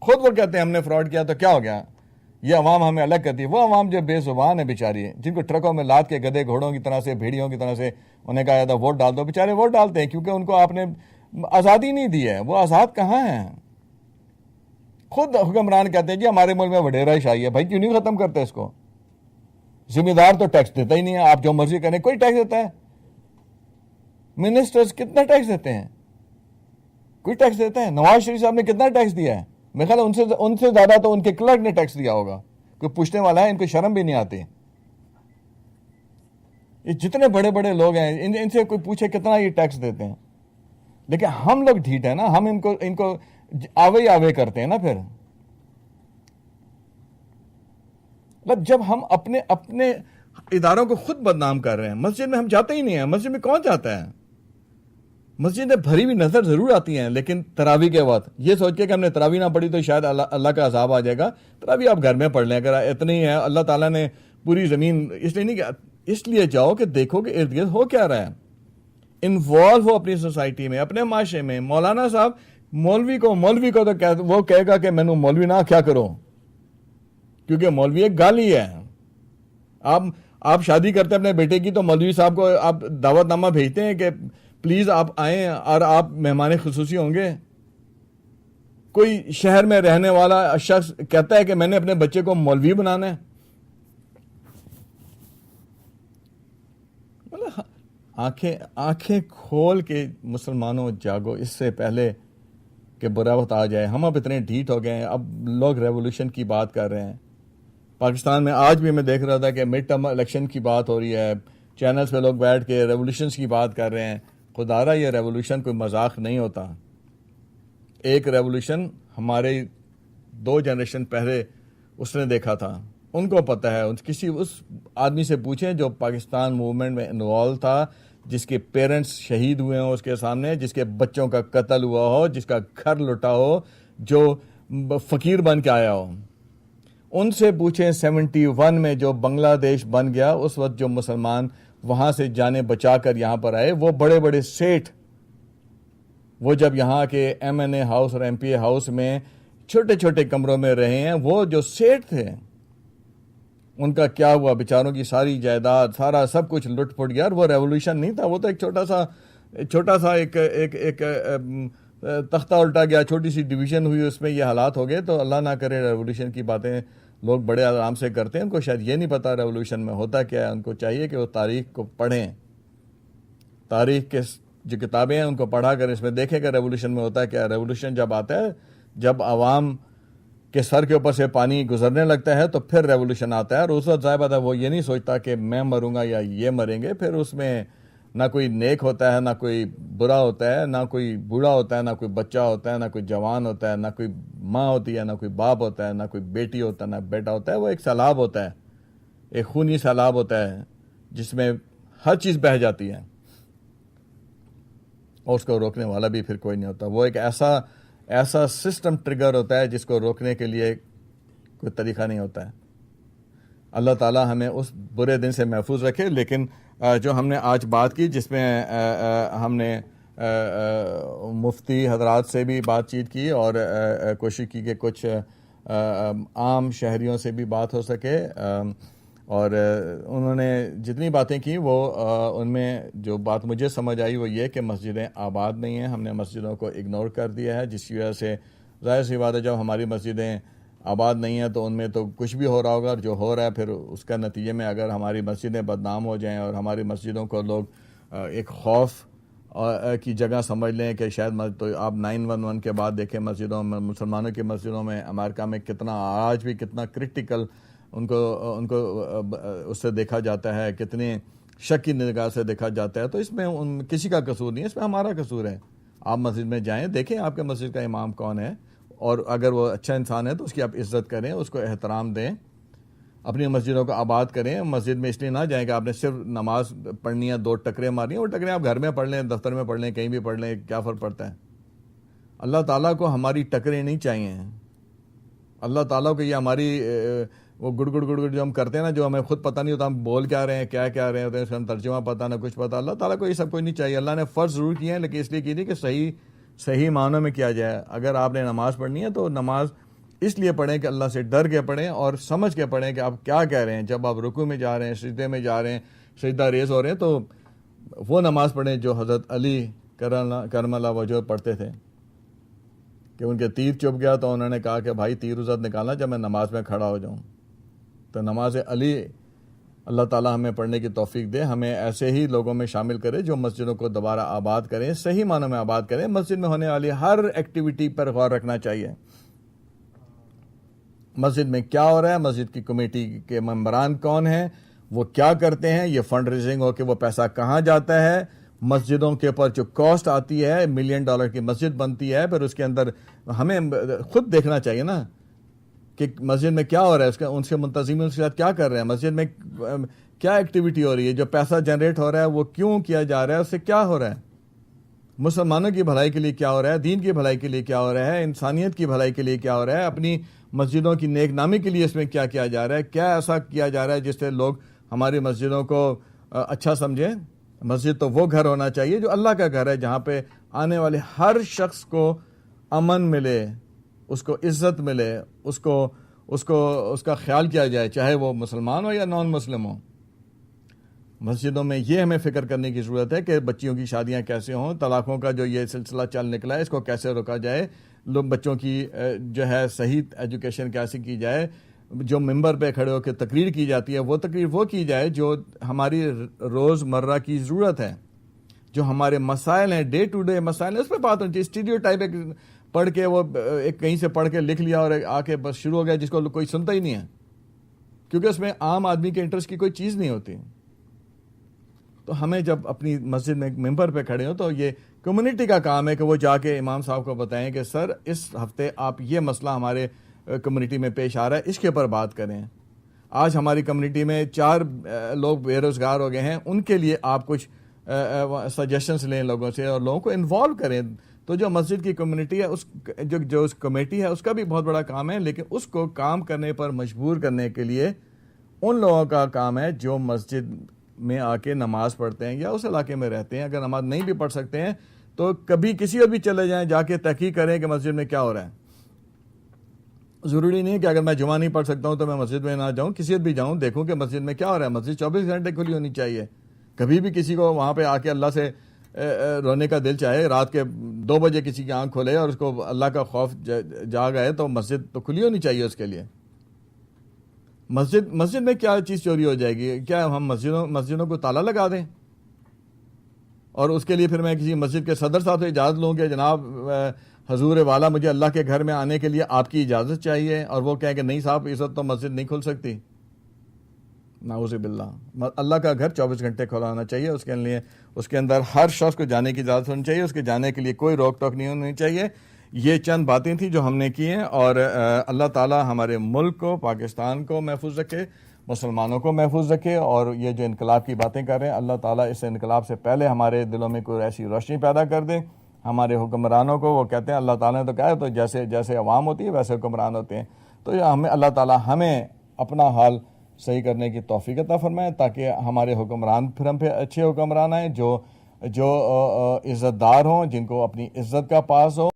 خود وہ کہتے ہیں ہم نے فراڈ کیا تو کیا ہو گیا، یہ عوام ہمیں الگ کرتی ہے. وہ عوام جو بے زبان ہے بیچاری ہے، جن کو ٹرکوں میں لاد کے گدے گھوڑوں کی طرح سے بھیڑیوں کی طرح سے انہیں کہا جاتا ووٹ ڈال دو، بیچارے ووٹ ڈالتے ہیں کیونکہ ان کو آپ نے آزادی نہیں دی ہے. وہ آزاد کہاں ہیں؟ خود حکمران کہتے ہیں جی ہمارے ملک میں وڈیرا شاہی ہے. بھائی کیوں نہیں ختم کرتے اس کو؟ ذمہ دار تو ٹیکس دیتا ہی نہیں ہے، آپ جو مرضی کریں. کوئی ٹیکس دیتا ہے؟ منسٹرز کتنا ٹیکس دیتے ہیں؟ کوئی ٹیکس دیتا ہے؟ نواز شریف صاحب نے کتنا ٹیکس دیا ہے؟ میرے خیال ان سے زیادہ تو ان کے کلرک نے ٹیکس دیا ہوگا. کوئی پوچھنے والا ہے؟ ان کو شرم بھی نہیں آتی. یہ جتنے بڑے بڑے لوگ ہیں ان سے کوئی پوچھے کتنا یہ ٹیکس دیتے ہیں. لیکن ہم لوگ ڈھیٹ ہیں نا، ہم ان کو آوے آوے کرتے ہیں نا. پھر مطلب جب ہم اپنے اداروں کو خود بدنام کر رہے ہیں. مسجد میں ہم جاتے ہی نہیں ہیں. مسجد میں کون جاتا ہے؟ مسجدیں بھری ہوئی نظر ضرور آتی ہیں، لیکن تراویح کے وقت یہ سوچ کے کہ ہم نے تراویح نہ پڑھی تو شاید اللہ کا عذاب آ جائے گا. تراویح آپ گھر میں پڑھ لیں اگر اتنی ہے. اللہ تعالیٰ نے پوری زمین اس لیے نہیں کہ اس لیے جاؤ کہ دیکھو کہ ارد گرد ہو کیا رہا ہے. انوالو ہو اپنی سوسائٹی میں، اپنے معاشرے میں. مولانا صاحب مولوی کو تو وہ کہے گا کہ میں نے مولوی نہ کیا کرو، کیونکہ مولوی ایک گالی ہے. آپ شادی کرتے ہیں اپنے بیٹے کی تو مولوی صاحب کو آپ دعوت نامہ بھیجتے ہیں کہ پلیز آپ آئیں اور آپ مہمان خصوصی ہوں گے. کوئی شہر میں رہنے والا شخص کہتا ہے کہ میں نے اپنے بچے کو مولوی بنانا ہے. آنکھیں کھول کے مسلمانوں جاگو اس سے پہلے کہ برا وقت آ جائے. ہم اب اتنے ڈھیٹ ہو گئے ہیں. اب لوگ ریولوشن کی بات کر رہے ہیں. پاکستان میں آج بھی میں دیکھ رہا تھا کہ مڈ ٹرم الیکشن کی بات ہو رہی ہے. چینلز پہ لوگ بیٹھ کے ریولوشنز کی بات کر رہے ہیں. خدا را یہ ریولوشن کوئی مذاق نہیں ہوتا. ایک ریولوشن ہمارے 2 جنریشن پہلے اس نے دیکھا تھا. ان کو پتہ ہے. اس آدمی سے پوچھیں جو پاکستان موومنٹ میں انوالو تھا، جس کے پیرنٹس شہید ہوئے ہوں اس کے سامنے، جس کے بچوں کا قتل ہوا ہو، جس کا گھر لٹا ہو، جو فقیر بن کے آیا ہو. ان سے پوچھیں 71 میں جو بنگلہ دیش بن گیا، اس وقت جو مسلمان وہاں سے جانے بچا کر یہاں پر آئے، وہ بڑے بڑے سیٹھ، وہ جب یہاں کے ایم این اے ہاؤس اور ایم پی اے ہاؤس میں چھوٹے چھوٹے کمروں میں رہے ہیں، وہ جو سیٹھ تھے ان کا کیا ہوا؟ بیچاروں کی ساری جائیداد سارا سب کچھ لٹ پھٹ گیا. اور وہ ریولوشن نہیں تھا، وہ تو ایک چھوٹا سا ایک تختہ الٹا گیا، چھوٹی سی ڈویژن ہوئی، اس میں یہ حالات ہو گئے. تو اللہ نہ کرے ریولوشن کی باتیں لوگ بڑے آرام سے کرتے ہیں. ان کو شاید یہ نہیں پتا ریولوشن میں ہوتا کیا ہے. ان کو چاہیے کہ وہ تاریخ کو پڑھیں، تاریخ کے جو کتابیں ہیں ان کو پڑھا کر اس میں دیکھیں کہ ریولوشن میں ہوتا کیا ہے. ریولوشن جب آتا ہے، جب عوام کے سر کے اوپر سے پانی گزرنے لگتا ہے تو پھر ریولوشن آتا ہے. اور اس وقت ظاہر بات ہے وہ یہ نہیں سوچتا کہ میں مروں گا یا یہ مریں گے. پھر اس میں نہ کوئی نیک ہوتا ہے، نہ کوئی برا ہوتا ہے، نہ کوئی بوڑھا ہوتا ہے، نہ کوئی بچہ ہوتا ہے، نہ کوئی جوان ہوتا ہے، نہ کوئی ماں ہوتی ہے، نہ کوئی باپ ہوتا ہے، نہ کوئی بیٹی ہوتا ہے، نہ بیٹا ہوتا ہے. وہ ایک سیلاب ہوتا ہے، ایک خونی سیلاب ہوتا ہے جس میں ہر چیز بہہ جاتی ہے اور اس کو روکنے والا بھی پھر کوئی نہیں ہوتا. وہ ایک ایسا سسٹم ٹریگر ہوتا ہے جس کو روکنے کے لیے کوئی طریقہ نہیں ہوتا ہے. اللہ تعالیٰ ہمیں اس برے دن سے محفوظ رکھے. لیکن جو ہم نے آج بات کی، جس میں ہم نے مفتی حضرات سے بھی بات چیت کی اور کوشش کی کہ کچھ عام شہریوں سے بھی بات ہو سکے، اور انہوں نے جتنی باتیں کی وہ ان میں جو بات مجھے سمجھ آئی وہ یہ کہ مسجدیں آباد نہیں ہیں. ہم نے مسجدوں کو اگنور کر دیا ہے، جس کی وجہ سے ظاہر سی بات ہے جب ہماری مسجدیں آباد نہیں ہیں تو ان میں تو کچھ بھی ہو رہا ہوگا. اور جو ہو رہا ہے پھر اس کا نتیجے میں اگر ہماری مسجدیں بدنام ہو جائیں اور ہماری مسجدوں کو لوگ ایک خوف کی جگہ سمجھ لیں کہ شاید تو آپ 9/11 کے بعد دیکھیں مسجدوں میں، مسلمانوں کی مسجدوں میں امریکہ میں کتنا آج بھی کتنا کرٹیکل ان کو اس سے دیکھا جاتا ہے، کتنے شک کی نگاہ سے دیکھا جاتا ہے. تو اس میں کسی کا قصور نہیں ہے، اس میں ہمارا قصور ہے. آپ مسجد میں جائیں، دیکھیں آپ کے مسجد کا امام کون ہے، اور اگر وہ اچھا انسان ہے تو اس کی آپ عزت کریں، اس کو احترام دیں، اپنی مسجدوں کو آباد کریں. مسجد میں اس لیے نہ جائیں کہ آپ نے صرف نماز پڑھنی ہے، 2 ٹکریں مارنی ہیں. وہ ٹکریں آپ گھر میں پڑھ لیں، دفتر میں پڑھ لیں، کہیں بھی پڑھ لیں، کیا فرق پڑتا ہے. اللہ تعالیٰ کو ہماری ٹکریں نہیں چاہیے. اللہ تعالیٰ کو یہ ہماری وہ گڑ گڑ جو ہم کرتے ہیں نا، جو ہمیں خود پتہ نہیں ہوتا ہم بول کیا رہے ہیں، کیا رہے ہوتے ہیں، اس کا ہم ترجمہ پتہ نہ کچھ پتہ. اللہ تعالیٰ کو یہ سب کچھ نہیں چاہیے. اللہ نے فرض ضرور کیے ہیں لیکن اس لیے کی نہیں کہ صحیح معنوں میں کیا جائے. اگر آپ نے نماز پڑھنی ہے تو نماز اس لیے پڑھیں کہ اللہ سے ڈر کے پڑھیں اور سمجھ کے پڑھیں کہ آپ کیا کہہ رہے ہیں. جب آپ رکوع میں جا رہے ہیں, سجدے میں جا رہے ہیں, سجدہ ریز ہو رہے ہیں, تو وہ نماز پڑھیں جو حضرت علی کرم اللہ وجہ پڑھتے تھے کہ ان کے تیر چپ گیا تو انہوں نے کہا کہ بھائی تیر ازت نکالنا جب میں نماز میں کھڑا ہو جاؤں. تو نماز علی اللہ تعالیٰ ہمیں پڑھنے کی توفیق دے, ہمیں ایسے ہی لوگوں میں شامل کرے جو مسجدوں کو دوبارہ آباد کریں, صحیح معنوں میں آباد کریں. مسجد میں ہونے والی ہر ایکٹیویٹی پر غور رکھنا چاہیے. مسجد میں کیا ہو رہا ہے, مسجد کی کمیٹی کے ممبران کون ہیں, وہ کیا کرتے ہیں, یہ فنڈ ریزنگ ہو کے وہ پیسہ کہاں جاتا ہے, مسجدوں کے اوپر جو کاسٹ آتی ہے, $1 ملین کی مسجد بنتی ہے, پھر اس کے اندر ہمیں خود دیکھنا چاہیے نا کہ مسجد میں کیا ہو رہا ہے, اس کا ان سے منتظمین اس کے ساتھ کیا کر رہے ہیں, مسجد میں کیا ایکٹیویٹی ہو رہی ہے, جو پیسہ جنریٹ ہو رہا ہے وہ کیوں کیا جا رہا ہے, اس سے کیا ہو رہا ہے, مسلمانوں کی بھلائی کے لیے کیا ہو رہا ہے, دین کی بھلائی کے لیے کیا ہو رہا ہے, انسانیت کی بھلائی کے لیے کیا ہو رہا ہے, اپنی مسجدوں کی نیک نامی کے لیے اس میں کیا کیا جا رہا ہے, کیا ایسا کیا جا رہا ہے جس سے لوگ ہماری مسجدوں کو اچھا سمجھیں. مسجد تو وہ گھر ہونا چاہیے جو اللہ کا گھر ہے, جہاں پہ آنے والے ہر شخص کو امن ملے, اس کو عزت ملے, اس کا خیال کیا جائے, چاہے وہ مسلمان ہو یا نان مسلم ہو. مسجدوں میں یہ ہمیں فکر کرنے کی ضرورت ہے کہ بچیوں کی شادیاں کیسے ہوں, طلاقوں کا جو یہ سلسلہ چل نکلا ہے اس کو کیسے روکا جائے, بچوں کی جو ہے صحیح ایجوکیشن کیسے کی جائے, جو ممبر پہ کھڑے ہو کے تقریر کی جاتی ہے وہ تقریر وہ کی جائے جو ہماری روز مرہ کی ضرورت ہے, جو ہمارے مسائل ہیں, ڈے ٹو ڈے مسائل ہیں, اس پہ بات ہونی چاہیے. اسٹیریو ٹائپ ایک پڑھ کے وہ ایک کہیں سے پڑھ کے لکھ لیا اور آ کے بس شروع ہو گیا جس کو کوئی سنتا ہی نہیں ہے, کیونکہ اس میں عام آدمی کے انٹرسٹ کی کوئی چیز نہیں ہوتی. تو ہمیں جب اپنی مسجد میں ممبر پہ کھڑے ہوں تو یہ کمیونٹی کا کام ہے کہ وہ جا کے امام صاحب کو بتائیں کہ سر اس ہفتے آپ یہ مسئلہ ہمارے کمیونٹی میں پیش آ رہا ہے, اس کے اوپر بات کریں. آج ہماری کمیونٹی میں 4 لوگ بے روزگار ہو گئے ہیں, ان کے لیے آپ کچھ سجیشنز لیں لوگوں سے اور لوگوں کو انوالو کریں. تو جو مسجد کی کمیونٹی ہے, جو اس کمیٹی ہے, اس کا بھی بہت بڑا کام ہے, لیکن اس کو کام کرنے پر مجبور کرنے کے لیے ان لوگوں کا کام ہے جو مسجد میں آ کے نماز پڑھتے ہیں یا اس علاقے میں رہتے ہیں. اگر نماز نہیں بھی پڑھ سکتے ہیں تو کبھی کسی اور بھی چلے جائیں, جا کے تحقیق کریں کہ مسجد میں کیا ہو رہا ہے. ضروری نہیں ہے کہ اگر میں جمعہ نہیں پڑھ سکتا ہوں تو میں مسجد میں نہ جاؤں, کسی اور بھی جاؤں, دیکھوں کہ مسجد میں کیا ہو رہا ہے. مسجد 24 گھنٹے کھلی ہونی چاہیے. کبھی بھی کسی کو وہاں پہ آ کے اللہ سے رونے کا دل چاہے, رات کے 2 بجے کسی کی آنکھ کھولے اور اس کو اللہ کا خوف جاگ آئے, تو مسجد تو کھلی ہونی چاہیے اس کے لیے. مسجد میں کیا چیز چوری ہو جائے گی؟ کیا ہم مسجدوں کو تالا لگا دیں اور اس کے لیے پھر میں کسی مسجد کے صدر صاحب سے اجازت لوں کہ جناب حضور والا مجھے اللہ کے گھر میں آنے کے لیے آپ کی اجازت چاہیے, اور وہ کہیں کہ نہیں صاحب اس وقت تو مسجد نہیں کھل سکتی. نعوذ باللہ. اللہ کا گھر 24 گھنٹے کھلا ہونا چاہیے, اس کے لیے اس کے اندر ہر شخص کو جانے کی اجازت ہونی چاہیے, اس کے جانے کے لیے کوئی روک ٹوک نہیں ہونی چاہیے. یہ چند باتیں تھیں جو ہم نے کی ہیں, اور اللہ تعالی ہمارے ملک کو, پاکستان کو محفوظ رکھے, مسلمانوں کو محفوظ رکھے. اور یہ جو انقلاب کی باتیں کر رہے ہیں, اللہ تعالیٰ اس انقلاب سے پہلے ہمارے دلوں میں کوئی ایسی روشنی پیدا کر دے. ہمارے حکمرانوں کو, وہ کہتے ہیں اللہ تعالیٰ نے تو کہا ہے, تو جیسے عوام ہوتی ہے ویسے حکمران ہوتے ہیں. تو اللہ تعالیٰ ہمیں اپنا حال صحیح کرنے کی توفیق عطا فرمائے, تاکہ ہمارے حکمران پھر ہم پہ اچھے حکمران آئیں جو عزت دار ہوں, جن کو اپنی عزت کا پاس ہو.